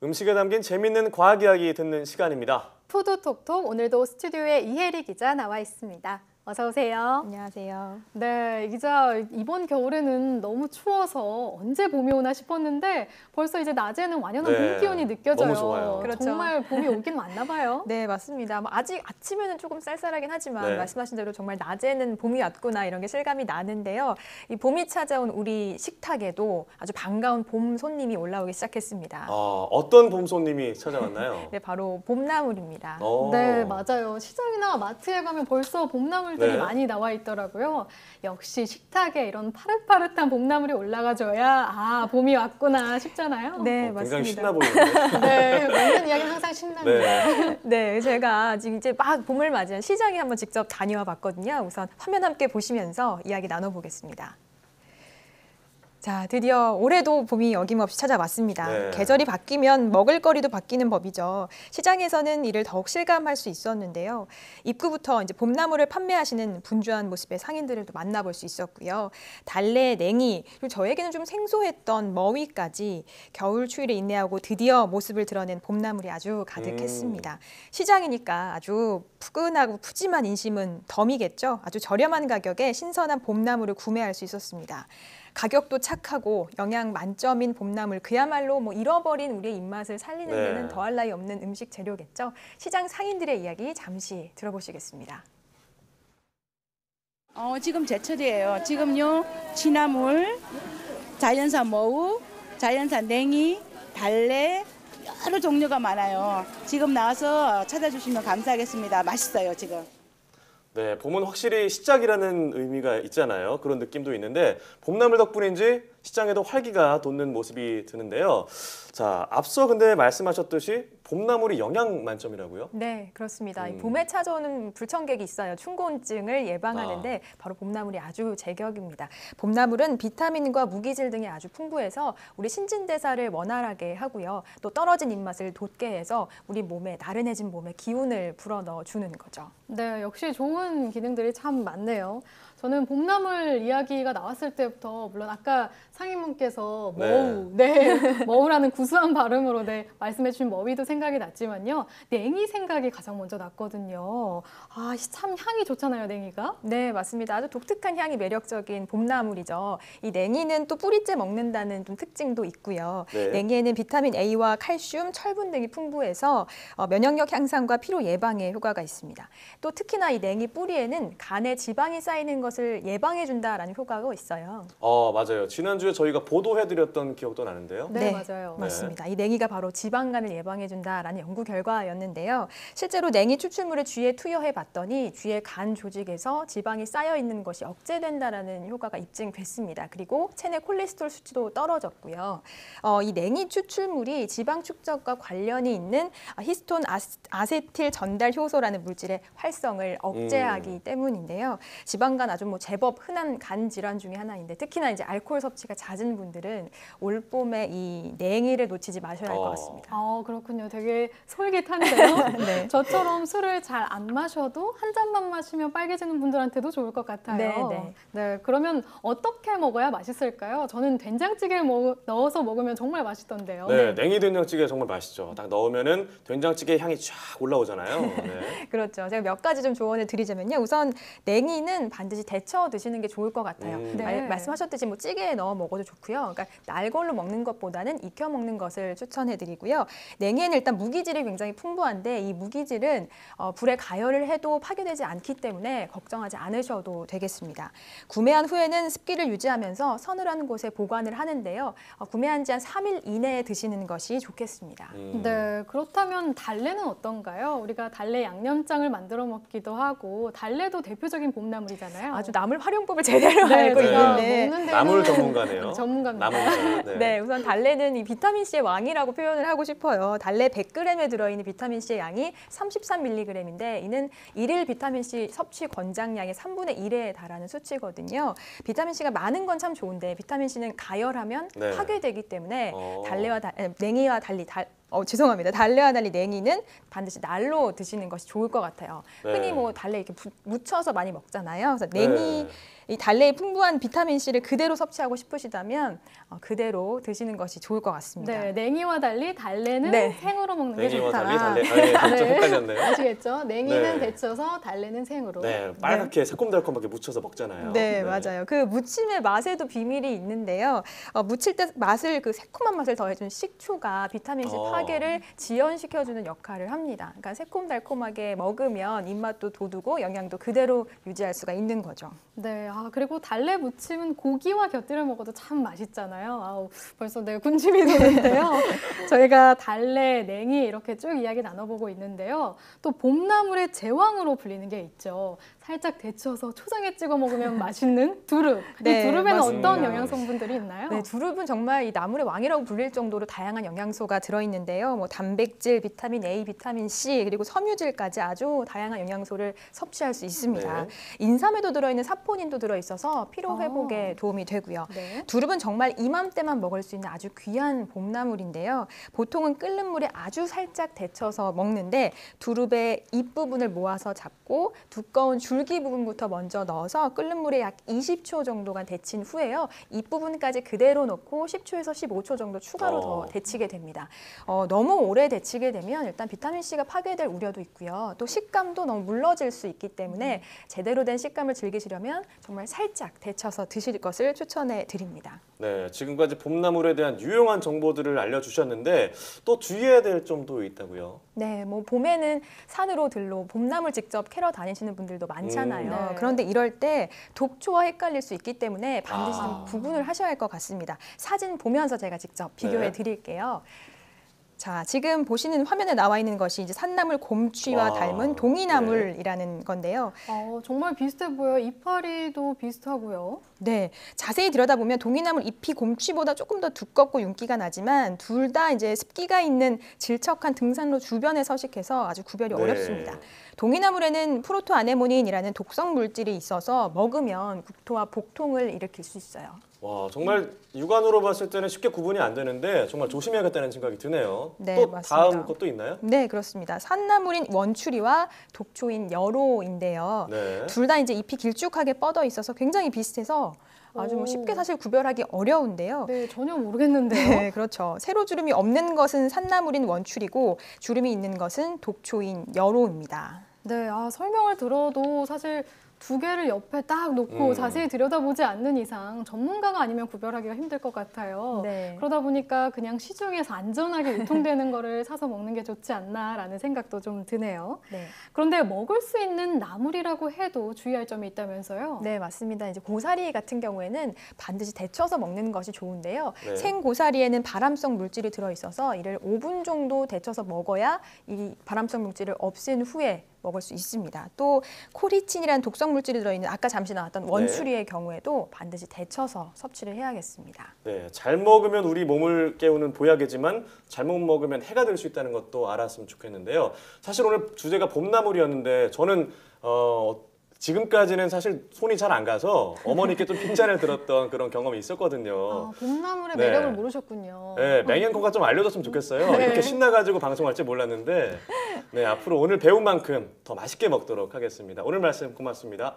음식에 담긴 재밌는 과학 이야기 듣는 시간입니다. 푸드톡톡, 오늘도 스튜디오에 이혜리 기자 나와 있습니다. 어서 오세요. 안녕하세요. 네, 이 기자, 이번 겨울에는 너무 추워서 언제 봄이 오나 싶었는데 벌써 이제 낮에는 완연한 봄 기온이 느껴져요. 너무 좋아요. 그렇죠. 정말 봄이 오긴 왔나 봐요. 네, 맞습니다. 아직 아침에는 조금 쌀쌀하긴 하지만 네. 말씀하신 대로 정말 낮에는 봄이 왔구나 이런 게 실감이 나는데요. 이 봄이 찾아온 우리 식탁에도 아주 반가운 봄 손님이 올라오기 시작했습니다. 어떤 봄 손님이 찾아왔나요? 네, 바로 봄나물입니다. 네, 맞아요. 시장이나 마트에 가면 벌써 봄나물들이 네. 많이 나와 있더라고요. 역시 식탁에 이런 파릇파릇한 봄나물이 올라가줘야 봄이 왔구나 싶잖아요. 네, 굉장히 맞습니다. 신나 보이는데. 네, 먹는 이야기는 항상 신납니다. 네. 네, 제가 지금 이제 막 봄을 맞이한 시장에 한번 직접 다녀와 봤거든요. 우선 화면 함께 보시면서 이야기 나눠보겠습니다. 자, 드디어 올해도 봄이 어김없이 찾아왔습니다. 네. 계절이 바뀌면 먹을거리도 바뀌는 법이죠. 시장에서는 이를 더욱 실감할 수 있었는데요. 입구부터 이제 봄나물을 판매하시는 분주한 모습의 상인들을 또 만나볼 수 있었고요. 달래, 냉이, 그리고 저에게는 좀 생소했던 머위까지 겨울 추위를 인내하고 드디어 모습을 드러낸 봄나물이 아주 가득했습니다. 시장이니까 아주 푸근하고 푸짐한 인심은 덤이겠죠. 아주 저렴한 가격에 신선한 봄나물을 구매할 수 있었습니다. 가격도 착하고 영양 만점인 봄나물, 그야말로 잃어버린 우리의 입맛을 살리는 데는 더할 나위 없는 음식 재료겠죠. 시장 상인들의 이야기 잠시 들어보시겠습니다. 지금 제철이에요. 지금요, 취나물, 자연산 머우, 자연산 냉이, 달래, 여러 종류가 많아요. 지금 나와서 찾아주시면 감사하겠습니다. 맛있어요, 지금. 네, 봄은 확실히 시작이라는 의미가 있잖아요. 그런 느낌도 있는데 봄나물 덕분인지 시장에도 활기가 돋는 모습이 드는데요. 자, 앞서 근데 말씀하셨듯이 봄나물이 영양 만점이라고요? 네, 그렇습니다. 봄에 찾아오는 불청객이 있어요. 춘곤증을 예방하는데 바로 봄나물이 아주 제격입니다. 봄나물은 비타민과 무기질 등이 아주 풍부해서 우리 신진대사를 원활하게 하고요. 또 떨어진 입맛을 돋게 해서 우리 몸에, 나른해진 몸에 기운을 불어넣어 주는 거죠. 네, 역시 좋은 기능들이 참 많네요. 저는 봄나물 이야기가 나왔을 때부터 물론 아까 상인분께서 머우라는 구수한 발음으로 말씀해주신 머위도 생각이 났지만요. 냉이 생각이 가장 먼저 났거든요. 참 향이 좋잖아요, 냉이가. 네, 맞습니다. 아주 독특한 향이 매력적인 봄나물이죠. 이 냉이는 또 뿌리째 먹는다는 좀 특징도 있고요. 네. 냉이에는 비타민 A와 칼슘, 철분 등이 풍부해서 면역력 향상과 피로 예방에 효과가 있습니다. 또 특히나 이 냉이 뿌리에는 간에 지방이 쌓이는 것을 예방해준다라는 효과가 있어요. 맞아요. 지난주에 저희가 보도해드렸던 기억도 나는데요. 네, 맞아요. 맞습니다. 이 냉이가 바로 지방간을 예방해준다라는 연구 결과였는데요. 실제로 냉이 추출물을 쥐에 투여해봤더니 쥐의 간 조직에서 지방이 쌓여있는 것이 억제된다라는 효과가 입증됐습니다. 그리고 체내 콜레스테롤 수치도 떨어졌고요. 이 냉이 추출물이 지방 축적과 관련이 있는 히스톤 아세틸 전달 효소라는 물질의 활성을 억제하기 때문인데요. 지방간 아주 제법 흔한 간 질환 중에 하나인데 특히나 이제 알코올 섭취가 잦은 분들은 올봄에 이 냉이를 놓치지 마셔야 할 것 같습니다. 그렇군요. 되게 솔깃한데요. 네. 저처럼 술을 잘 안 마셔도 한 잔만 마시면 빨개지는 분들한테도 좋을 것 같아요. 네, 그러면 어떻게 먹어야 맛있을까요? 저는 된장찌개에 넣어서 먹으면 정말 맛있던데요. 네, 냉이 된장찌개 정말 맛있죠. 딱 넣으면은 된장찌개 향이 쫙 올라오잖아요. 네. 그렇죠. 제가 몇 가지 좀 조언을 드리자면요. 우선 냉이는 반드시 데쳐 드시는 게 좋을 것 같아요. 말씀하셨듯이 찌개에 넣어 먹어도 좋고요. 그러니까 날걸로 먹는 것보다는 익혀 먹는 것을 추천해드리고요. 냉이에는 일단 무기질이 굉장히 풍부한데 이 무기질은 불에 가열을 해도 파괴되지 않기 때문에 걱정하지 않으셔도 되겠습니다. 구매한 후에는 습기를 유지하면서 서늘한 곳에 보관을 하는데요. 구매한 지 한 3일 이내에 드시는 것이 좋겠습니다. 네, 그렇다면 달래는 어떤가요? 우리가 달래 양념장을 만들어 먹기도 하고 달래도 대표적인 봄나물이잖아요. 아주 나물 활용법을 제대로 알고 있는데 나물 전문가네요. 전문가입니다. 나물. 네, 우선 달래는 이 비타민C의 왕이라고 표현을 하고 싶어요. 달래 100g에 들어있는 비타민C의 양이 33mg인데 이는 일일 비타민C 섭취 권장량의 3분의 1에 달하는 수치거든요. 비타민C가 많은 건 참 좋은데 비타민C는 가열하면 파괴되기 때문에 냉이와 달리 죄송합니다. 달래와 달리 냉이는 반드시 날로 드시는 것이 좋을 것 같아요. 네. 흔히 뭐 달래 이렇게 무쳐서 많이 먹잖아요. 그래서 냉이 네. 이 달래의 풍부한 비타민 C를 그대로 섭취하고 싶으시다면 그대로 드시는 것이 좋을 것 같습니다. 네, 냉이와 달리 달래는 네. 생으로 먹는 게 냉이와 좋다. 달리 달래. 아, 예, 좀 헷갈렸네요. 아시겠죠? 냉이는 네. 데쳐서 달래는 생으로. 네, 빨갛게 새콤달콤하게 무쳐서 먹잖아요. 네, 맞아요. 그 무침의 맛에도 비밀이 있는데요. 무칠 때 맛을 그 새콤한 맛을 더해주는 식초가 비타민 C 파괴를 지연시켜주는 역할을 합니다. 그러니까 새콤달콤하게 먹으면 입맛도 돋우고 영양도 그대로 유지할 수가 있는 거죠. 네, 그리고 달래 무침은 고기와 곁들여 먹어도 참 맛있잖아요. 아우, 벌써 내 군침이 도는데요. 저희가 달래, 냉이 이렇게 쭉 이야기 나눠보고 있는데요. 또 봄나물의 제왕으로 불리는 게 있죠. 살짝 데쳐서 초장에 찍어 먹으면 맛있는 두릅. 네, 이 두릅에는 맞습니다. 어떤 영양 성분들이 있나요? 네, 두릅은 정말 이 나물의 왕이라고 불릴 정도로 다양한 영양소가 들어있는데요. 뭐 단백질, 비타민 A, 비타민 C, 그리고 섬유질까지 아주 다양한 영양소를 섭취할 수 있습니다. 네. 인삼에도 들어있는 사포닌도 들어있어서 피로 회복에 도움이 되고요. 네. 두릅은 정말 이맘때만 먹을 수 있는 아주 귀한 봄나물인데요. 보통은 끓는 물에 아주 살짝 데쳐서 먹는데 두릅의 잎부분을 모아서 잡고 두꺼운 줄기 부분부터 먼저 넣어서 끓는 물에 약 20초 정도가 데친 후에요. 잎부분까지 그대로 넣고 10초에서 15초 정도 추가로 더 데치게 됩니다. 너무 오래 데치게 되면 일단 비타민C가 파괴될 우려도 있고요. 또 식감도 너무 물러질 수 있기 때문에 제대로 된 식감을 즐기시려면 정말 살짝 데쳐서 드실 것을 추천해 드립니다. 네, 지금까지 봄나물에 대한 유용한 정보들을 알려주셨는데 또 주의해야 될 점도 있다고요. 네, 뭐 봄에는 산으로 들로 봄나물 직접 캐러 다니시는 분들도 많잖아요. 네. 그런데 이럴 때 독초와 헷갈릴 수 있기 때문에 반드시 좀 아. 구분을 하셔야 할 것 같습니다. 사진 보면서 제가 직접 비교해 네. 드릴게요. 자, 지금 보시는 화면에 나와 있는 것이 이제 산나물 곰취와 와, 닮은 동이나물이라는 건데요. 정말 비슷해 보여요. 이파리도 비슷하고요. 네, 자세히 들여다보면 동이나물 잎이 곰취보다 조금 더 두껍고 윤기가 나지만 둘 다 이제 습기가 있는 질척한 등산로 주변에 서식해서 아주 구별이 네. 어렵습니다. 동이나물에는 프로토아네모닌이라는 독성 물질이 있어서 먹으면 국토와 복통을 일으킬 수 있어요. 와, 정말 육안으로 봤을 때는 쉽게 구분이 안 되는데 정말 조심해야겠다는 생각이 드네요. 네, 또 맞습니다. 다음 것도 있나요? 네, 그렇습니다. 산나물인 원추리와 독초인 여로인데요. 네. 둘 다 이제 잎이 길쭉하게 뻗어 있어서 굉장히 비슷해서 아주 뭐 오. 쉽게 사실 구별하기 어려운데요. 네, 전혀 모르겠는데요. 네, 그렇죠. 세로 주름이 없는 것은 산나물인 원추리고 주름이 있는 것은 독초인 여로입니다. 네, 설명을 들어도 사실 두 개를 옆에 딱 놓고 자세히 들여다보지 않는 이상 전문가가 아니면 구별하기가 힘들 것 같아요. 네. 그러다 보니까 그냥 시중에서 안전하게 유통되는 거를 사서 먹는 게 좋지 않나라는 생각도 좀 드네요. 네. 그런데 먹을 수 있는 나물이라고 해도 주의할 점이 있다면서요? 네, 맞습니다. 이제 고사리 같은 경우에는 반드시 데쳐서 먹는 것이 좋은데요. 네. 생 고사리에는 발암성 물질이 들어 있어서 이를 5분 정도 데쳐서 먹어야 이 발암성 물질을 없앤 후에 먹을 수 있습니다. 또 코리친이라는 독성 물질이 들어있는 아까 잠시 나왔던 원추리의 경우에도 반드시 데쳐서 섭취를 해야겠습니다. 네, 잘 먹으면 우리 몸을 깨우는 보약이지만 잘못 먹으면 해가 될 수 있다는 것도 알았으면 좋겠는데요. 사실 오늘 주제가 봄나물이었는데 저는 지금까지는 사실 손이 잘 안 가서 어머니께 좀 핀잔을 들었던 그런 경험이 있었거든요. 봄나물의 네. 매력을 모르셨군요. 네, 맹연코가 좀 알려줬으면 좋겠어요. 네. 이렇게 신나가지고 방송할 줄 몰랐는데 네, 앞으로 오늘 배운 만큼 더 맛있게 먹도록 하겠습니다. 오늘 말씀 고맙습니다.